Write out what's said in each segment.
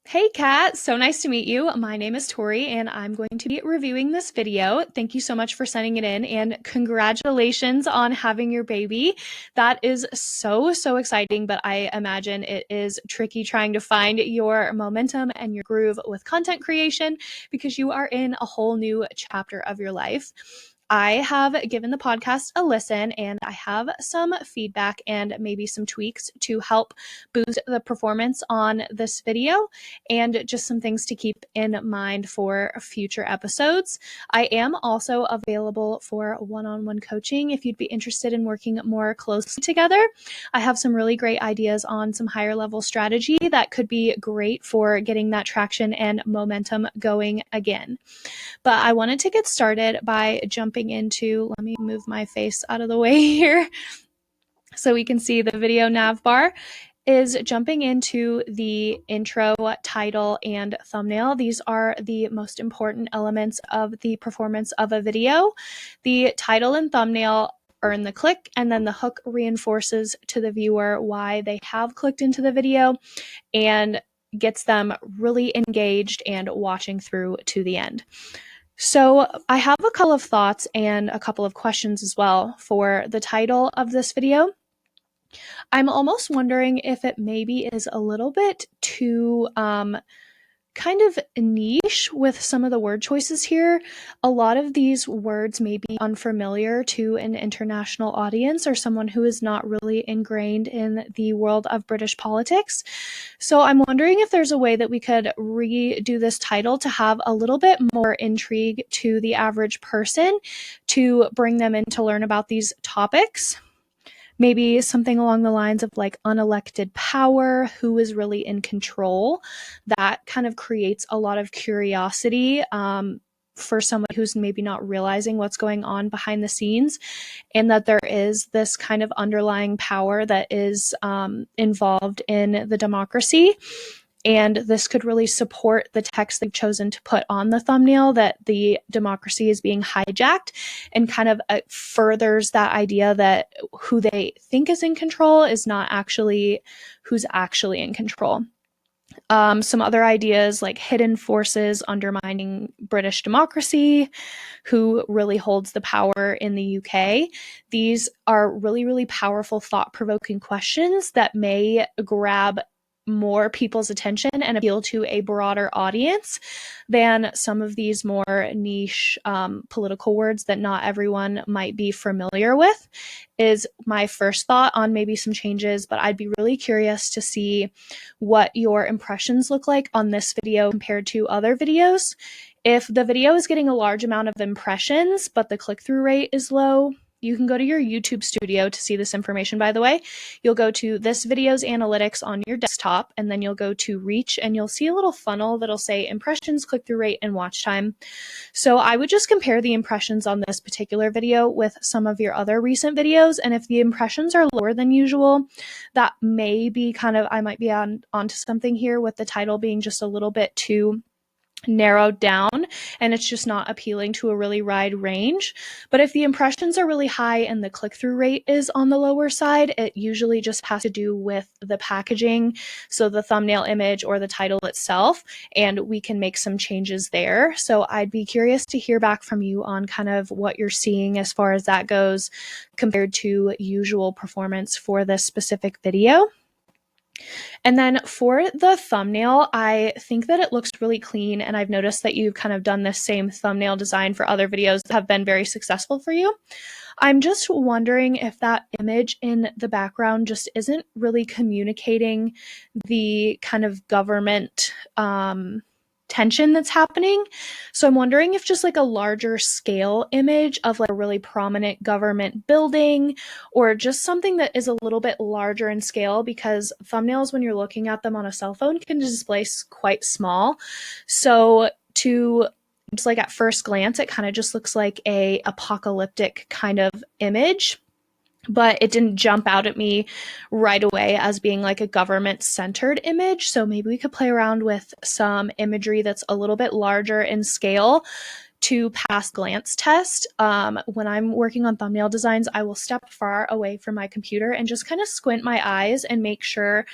Hey Kat, so nice to meet you. My name is Tori and I'm going to be reviewing this video. Thank you so much for sending it in and congratulations on having your baby. That is so exciting, but I imagine it is tricky trying to find your momentum and your groove with content creation because you are in a whole new chapter of your life. I have given the podcast a listen and I have some feedback and maybe some tweaks to help boost the performance on this video and just some things to keep in mind for future episodes. I am also available for one-on-one coaching if you'd be interested in working more closely together. I have some really great ideas on some higher level strategy that could be great for getting that traction and momentum going again. But I wanted to get started by jumping into, let me move my face out of the way here so we can see the video nav bar, is jumping into the intro, title, and thumbnail. These are the most important elements of the performance of a video. The title and thumbnail earn the click, and then the hook reinforces to the viewer why they have clicked into the video and gets them really engaged and watching through to the end. So I have a couple of thoughts and a couple of questions as well for the title of this video. I'm almost wondering if it maybe is a little bit too kind of niche with some of the word choices here. A lot of these words may be unfamiliar to an international audience or someone who is not really ingrained in the world of British politics. So I'm wondering if there's a way that we could redo this title to have a little bit more intrigue to the average person to bring them in to learn about these topics. Maybe something along the lines of like unelected power, who is really in control. That kind of creates a lot of curiosity for someone who's maybe not realizing what's going on behind the scenes, and that there is this kind of underlying power that is involved in the democracy. And this could really support the text they've chosen to put on the thumbnail, that the democracy is being hijacked, and kind of furthers that idea that who they think is in control is not actually who's actually in control. Some other ideas like hidden forces undermining British democracy, who really holds the power in the UK. These are really powerful, thought-provoking questions that may grab more people's attention and appeal to a broader audience than some of these more niche political words that not everyone might be familiar with, is my first thought on maybe some changes. But I'd be really curious to see what your impressions look like on this video compared to other videos. If the video is getting a large amount of impressions, but the click-through rate is low, you can go to your YouTube studio to see this information, by the way. You'll go to this video's analytics on your desktop, and then you'll go to reach, and you'll see a little funnel that'll say impressions, click-through rate, and watch time. So I would just compare the impressions on this particular video with some of your other recent videos, and if the impressions are lower than usual, that may be kind of, I might be onto something here with the title being just a little bit too narrowed down and it's just not appealing to a really wide range. But if the impressions are really high and the click-through rate is on the lower side, it usually just has to do with the packaging, so the thumbnail image or the title itself, and we can make some changes there. So I'd be curious to hear back from you on kind of what you're seeing as far as that goes compared to usual performance for this specific video. And then for the thumbnail, I think that it looks really clean, and I've noticed that you've kind of done this same thumbnail design for other videos that have been very successful for you. I'm just wondering if that image in the background just isn't really communicating the kind of government tension that's happening. So I'm wondering if just like a larger scale image of like a really prominent government building, or just something that is a little bit larger in scale, because thumbnails, when you're looking at them on a cell phone, can display quite small. So to just like at first glance, it kind of just looks like a apocalyptic kind of image, but it didn't jump out at me right away as being like a government-centered image. So maybe we could play around with some imagery that's a little bit larger in scale to pass glance test. When I'm working on thumbnail designs, I will step far away from my computer and just kind of squint my eyes and make sure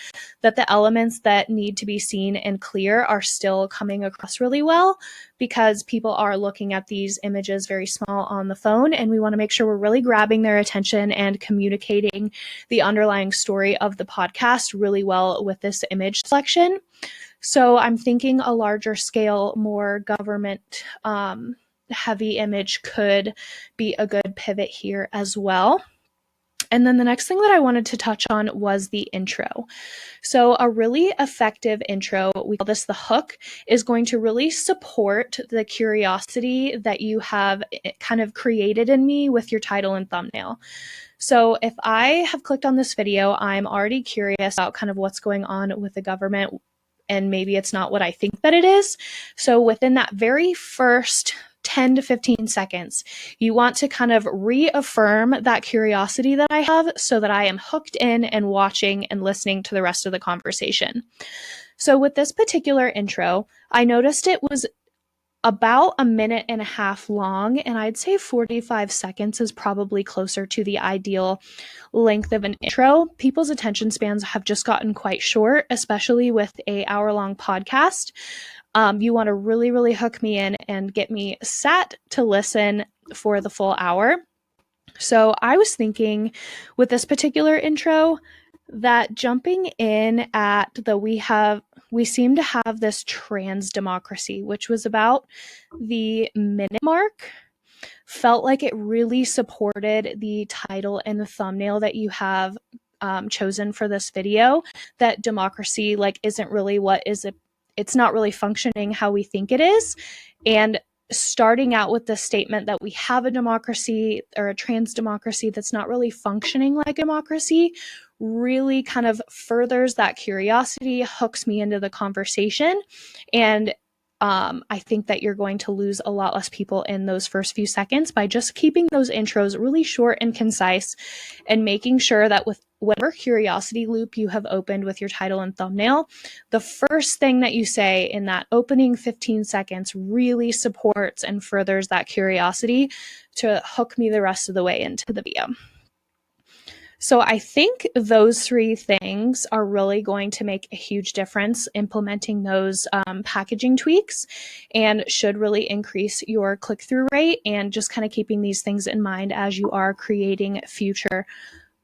that the elements that need to be seen and clear are still coming across really well, because people are looking at these images very small on the phone, and we want to make sure we're really grabbing their attention and communicating the underlying story of the podcast really well with this image selection. So I'm thinking a larger scale, more government heavy image could be a good pivot here as well. And then the next thing that I wanted to touch on was the intro. So a really effective intro, we call this the hook, is going to really support the curiosity that you have kind of created in me with your title and thumbnail. So if I have clicked on this video, I'm already curious about kind of what's going on with the government, and maybe it's not what I think that it is. So within that very first 10 to 15 seconds, you want to kind of reaffirm that curiosity that I have so that I am hooked in and watching and listening to the rest of the conversation. So with this particular intro, I noticed it was about a minute and a half long, and I'd say 45 seconds is probably closer to the ideal length of an intro. People's attention spans have just gotten quite short, especially with an hour-long podcast. You want to really, really hook me in and get me sat to listen for the full hour. So I was thinking with this particular intro that jumping in at we seem to have this trans democracy, which was about the minute mark, felt like it really supported the title and the thumbnail that you have chosen for this video, that democracy isn't really it's not really functioning how we think it is. And starting out with the statement that we have a democracy or a trans democracy that's not really functioning like a democracy really kind of furthers that curiosity, hooks me into the conversation. And I think that you're going to lose a lot less people in those first few seconds by just keeping those intros really short and concise and making sure that with whatever curiosity loop you have opened with your title and thumbnail, the first thing that you say in that opening 15 seconds really supports and furthers that curiosity to hook me the rest of the way into the video. So I think those three things are really going to make a huge difference implementing those packaging tweaks, and should really increase your click-through rate, and just kind of keeping these things in mind as you are creating future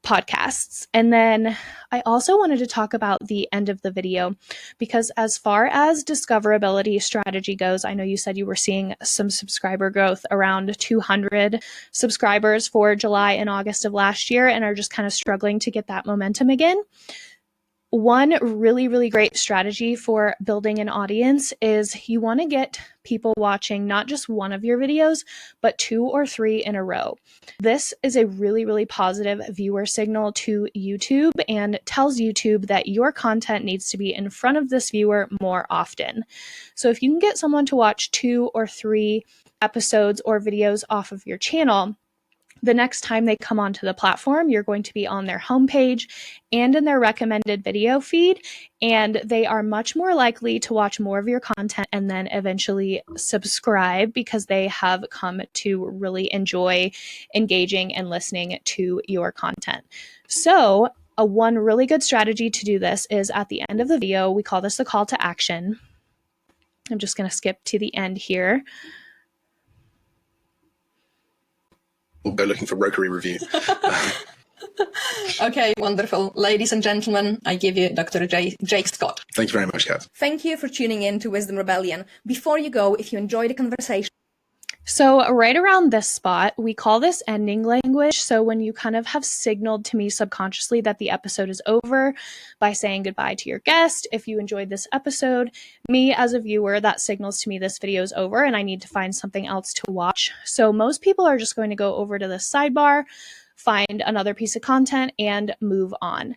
podcasts. And then I also wanted to talk about the end of the video, because as far as discoverability strategy goes, I know you said you were seeing some subscriber growth, around 200 subscribers for July and August of last year, and are just kind of struggling to get that momentum again. One really, really great strategy for building an audience is you want to get people watching not just one of your videos, but 2 or 3 in a row. This is a really, really positive viewer signal to YouTube and tells YouTube that your content needs to be in front of this viewer more often. So if you can get someone to watch 2 or 3 episodes or videos off of your channel, the next time they come onto the platform, you're going to be on their homepage and in their recommended video feed, and they are much more likely to watch more of your content and then eventually subscribe, because they have come to really enjoy engaging and listening to your content. So one really good strategy to do this is at the end of the video. We call this the call to action. I'm just going to skip to the end here. We'll go looking for Rokary review. Okay, wonderful. Ladies and gentlemen, I give you Dr. Jake Scott. Thank you very much, Kat. Thank you for tuning in to Wisdom Rebellion. Before you go, if you enjoyed the conversation, so right around this spot, we call this ending language. So when you kind of have signaled to me subconsciously that the episode is over by saying goodbye to your guest, if you enjoyed this episode, me as a viewer, that signals to me this video is over and I need to find something else to watch. So most people are just going to go over to the sidebar, find another piece of content, and move on.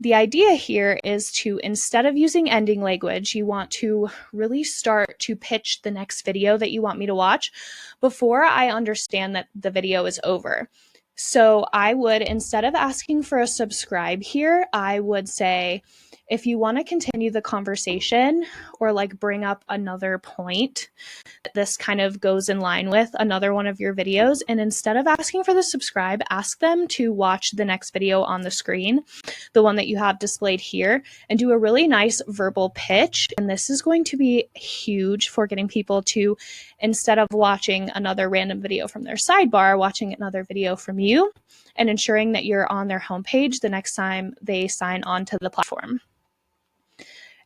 The idea here is to, instead of using ending language, you want to really start to pitch the next video that you want me to watch before I understand that the video is over. So I would, instead of asking for a subscribe here, I would say, if you want to continue the conversation or like bring up another point, this kind of goes in line with another one of your videos. And instead of asking for the subscribe, ask them to watch the next video on the screen, the one that you have displayed here, and do a really nice verbal pitch. And this is going to be huge for getting people to, instead of watching another random video from their sidebar, watching another video from you, and ensuring that you're on their homepage the next time they sign on to the platform.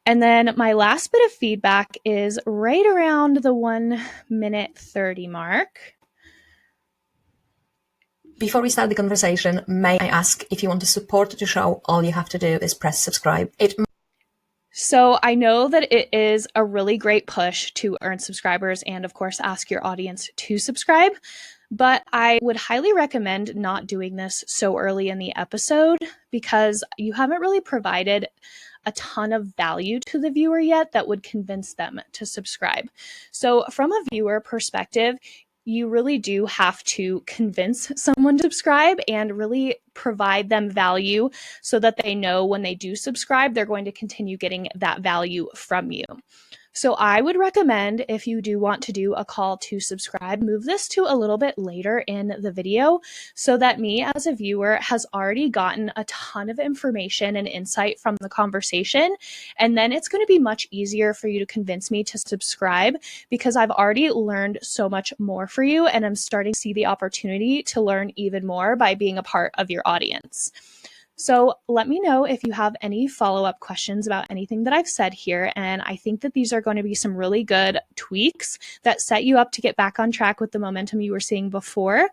And then my last bit of feedback is right around the 1:30 mark. Before we start the conversation, may I ask, if you want to support the show, all you have to do is press subscribe. So I know that it is a really great push to earn subscribers and, of course, ask your audience to subscribe. But I would highly recommend not doing this so early in the episode because you haven't really provided a ton of value to the viewer yet that would convince them to subscribe. So from a viewer perspective, you really do have to convince someone to subscribe and really provide them value so that they know when they do subscribe, they're going to continue getting that value from you. So I would recommend, if you do want to do a call to subscribe, move this to a little bit later in the video so that me as a viewer has already gotten a ton of information and insight from the conversation. And then it's going to be much easier for you to convince me to subscribe because I've already learned so much more for you and I'm starting to see the opportunity to learn even more by being a part of your audience. So let me know if you have any follow-up questions about anything that I've said here. And I think that these are going to be some really good tweaks that set you up to get back on track with the momentum you were seeing before.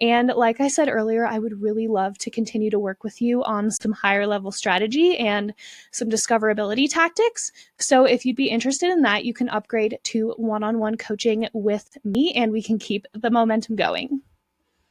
And like I said earlier, I would really love to continue to work with you on some higher level strategy and some discoverability tactics. So if you'd be interested in that, you can upgrade to one-on-one coaching with me and we can keep the momentum going.